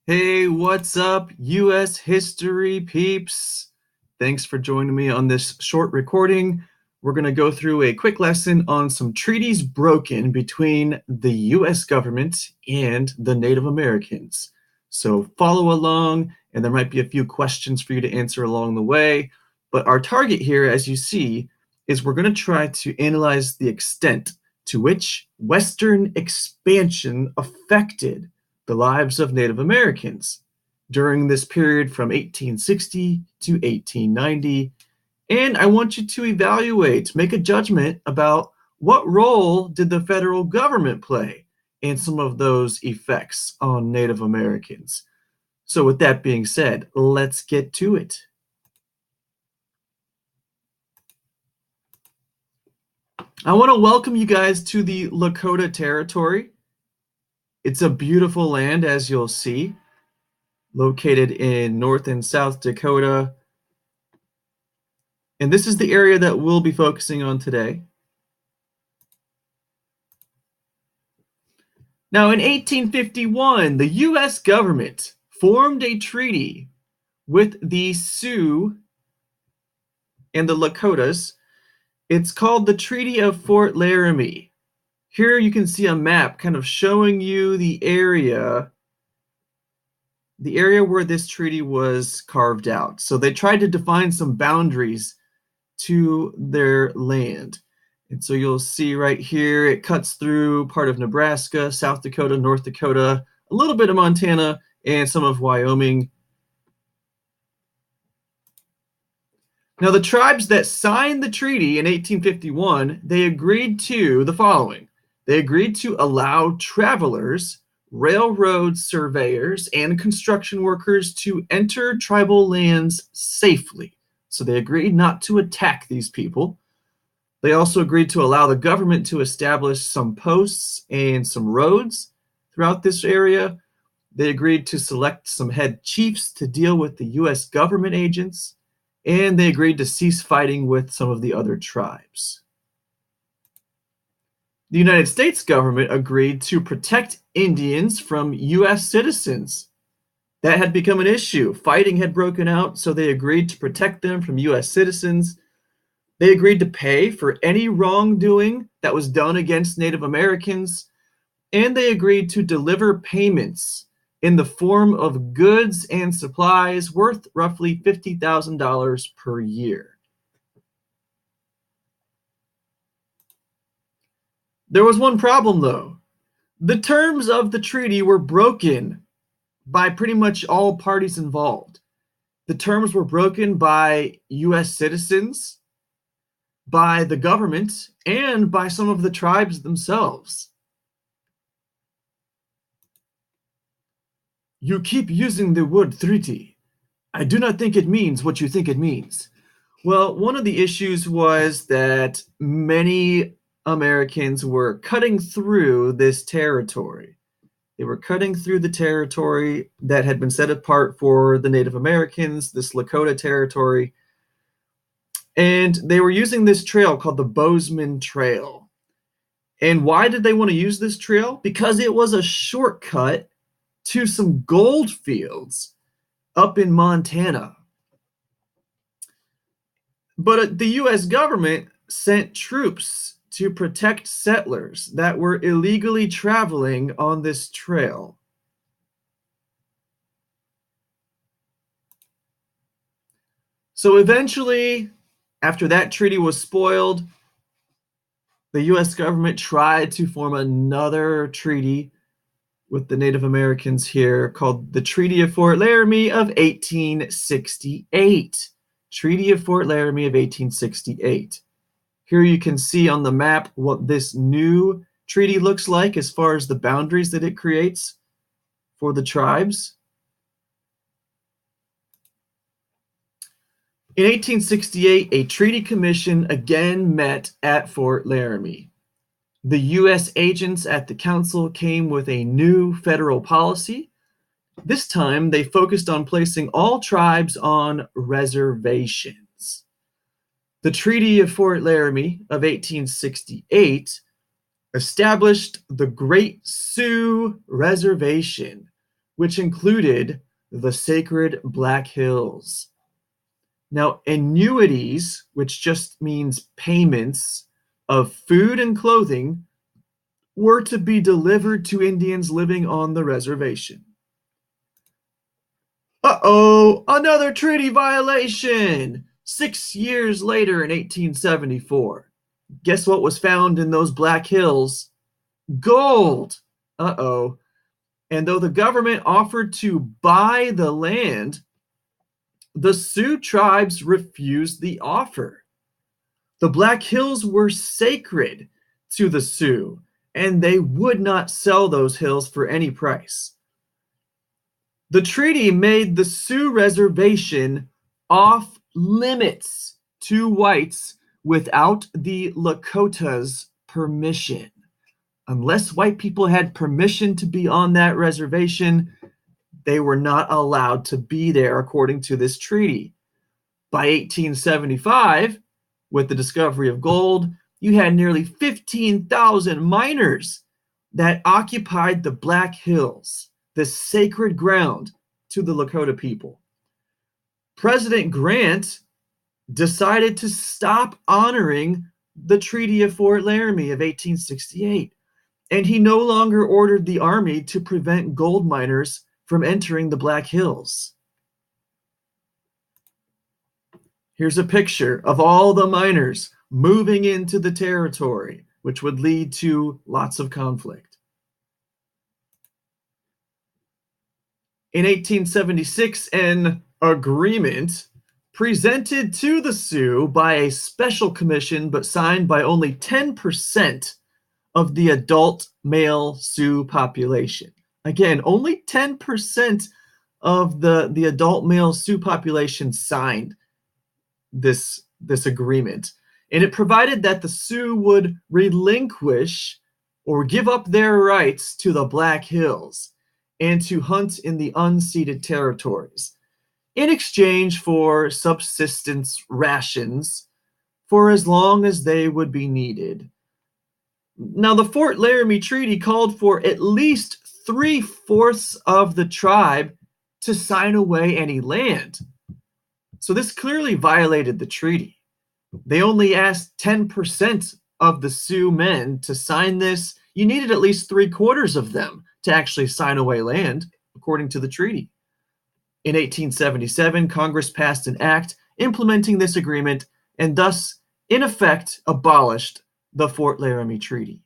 Hey, what's up, US history peeps? Thanks for joining me on this short recording. We're going to go through a quick lesson on some treaties broken between the US government and the Native Americans. So follow along, and there might be a few questions for you to answer along the way. But our target here, as you see, is we're going to try to analyze the extent to which Western expansion affected the lives of Native Americans during this period from 1860 to 1890. And I want you to evaluate, make a judgment about what role did the federal government play in some of those effects on Native Americans. So with that being said, let's get to it. I want to welcome you guys to the Lakota Territory. It's a beautiful land, as you'll see, located in North and South Dakota. And this is the area that we'll be focusing on today. Now, in 1851, the US government formed a treaty with the Sioux and the Lakotas. It's called the Treaty of Fort Laramie. Here you can see a map kind of showing you the area where this treaty was carved out. So they tried to define some boundaries to their land. And so you'll see right here, it cuts through part of Nebraska, South Dakota, North Dakota, a little bit of Montana, and some of Wyoming. Now, the tribes that signed the treaty in 1851, they agreed to the following. They agreed to allow travelers, railroad surveyors, and construction workers to enter tribal lands safely. So they agreed not to attack these people. They also agreed to allow the government to establish some posts and some roads throughout this area. They agreed to select some head chiefs to deal with the US government agents, and they agreed to cease fighting with some of the other tribes. The United States government agreed to protect Indians from US citizens. That had become an issue. Fighting had broken out, so they agreed to protect them from US citizens. They agreed to pay for any wrongdoing that was done against Native Americans, and they agreed to deliver payments in the form of goods and supplies worth roughly $50,000 per year. There was one problem, though. The terms of the treaty were broken by pretty much all parties involved. The terms were broken by US citizens, by the government, and by some of the tribes themselves. You keep using the word treaty. I do not think it means what you think it means. Well, one of the issues was that many Americans were cutting through this territory. They were cutting through the territory that had been set apart for the Native Americans, this Lakota territory. And they were using this trail called the Bozeman Trail. And why did they want to use this trail? Because it was a shortcut to some gold fields up in Montana. But the US government sent troops to protect settlers that were illegally traveling on this trail. So eventually, after that treaty was spoiled, the US government tried to form another treaty with the Native Americans here called the Treaty of Fort Laramie of 1868. Treaty of Fort Laramie of 1868. Here you can see on the map what this new treaty looks like as far as the boundaries that it creates for the tribes. In 1868, a treaty commission again met at Fort Laramie. The U.S. agents at the council came with a new federal policy. This time, they focused on placing all tribes on reservations. The Treaty of Fort Laramie of 1868 established the Great Sioux Reservation, which included the sacred Black Hills. Now, annuities, which just means payments of food and clothing, were to be delivered to Indians living on the reservation. Uh-oh, another treaty violation! 6 years later in 1874. Guess what was found in those Black Hills? Gold! Uh-oh. And though the government offered to buy the land, the Sioux tribes refused the offer. The Black Hills were sacred to the Sioux, and they would not sell those hills for any price. The treaty made the Sioux reservation off limits to whites without the Lakotas' permission. Unless white people had permission to be on that reservation, they were not allowed to be there according to this treaty. By 1875, with the discovery of gold, you had nearly 15,000 miners that occupied the Black Hills, this sacred ground to the Lakota people. President Grant decided to stop honoring the Treaty of Fort Laramie of 1868, and he no longer ordered the army to prevent gold miners from entering the Black Hills. Here's a picture of all the miners moving into the territory, which would lead to lots of conflict. In 1876, an agreement presented to the Sioux by a special commission, but signed by only 10% of the adult male Sioux population. Again, only 10% of the adult male Sioux population signed this agreement. And it provided that the Sioux would relinquish or give up their rights to the Black Hills and to hunt in the unceded territories in exchange for subsistence rations for as long as they would be needed. Now, the Fort Laramie Treaty called for at least 3/4 of the tribe to sign away any land. So this clearly violated the treaty. They only asked 10% of the Sioux men to sign this. You needed at least 3/4 of them to actually sign away land, according to the treaty. In 1877, Congress passed an act implementing this agreement and thus, in effect, abolished the Fort Laramie Treaty.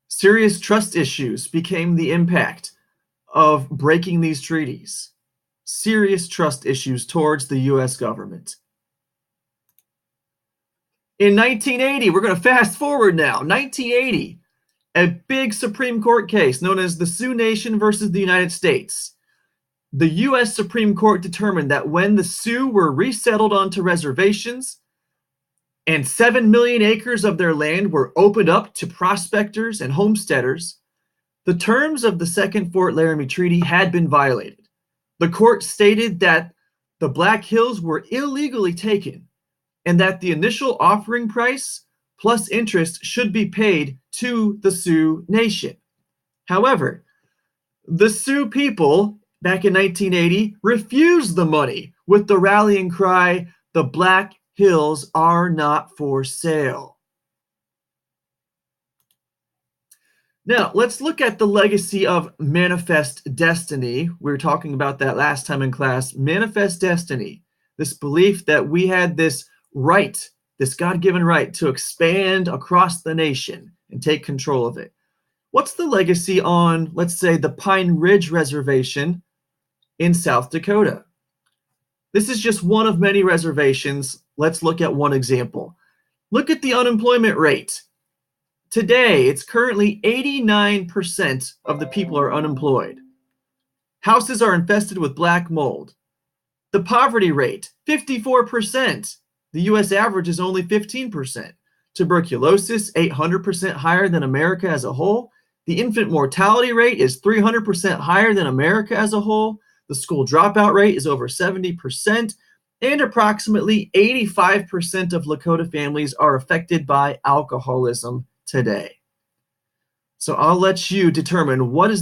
Serious trust issues became the impact of breaking these treaties. Serious trust issues towards the U.S. government. In 1980, we're going to fast forward now. 1980, a big Supreme Court case known as the Sioux Nation versus the United States. The U.S. Supreme Court determined that when the Sioux were resettled onto reservations and 7 million acres of their land were opened up to prospectors and homesteaders, the terms of the Second Fort Laramie Treaty had been violated. The court stated that the Black Hills were illegally taken and that the initial offering price plus interest should be paid to the Sioux Nation. However, the Sioux people back in 1980 refused the money with the rallying cry, "The Black Hills are not for sale." Now, let's look at the legacy of manifest destiny. We were talking about that last time in class. Manifest destiny, this belief that we had this right, this God-given right to expand across the nation and take control of it. What's the legacy on, let's say, the Pine Ridge Reservation in South Dakota? This is just one of many reservations. Let's look at one example. Look at the unemployment rate. Today, it's currently 89% of the people are unemployed. Houses are infested with black mold. The poverty rate, 54%. The U.S. average is only 15%. Tuberculosis, 800% higher than America as a whole. The infant mortality rate is 300% higher than America as a whole. The school dropout rate is over 70%. And approximately 85% of Lakota families are affected by alcoholism today. So I'll let you determine what is the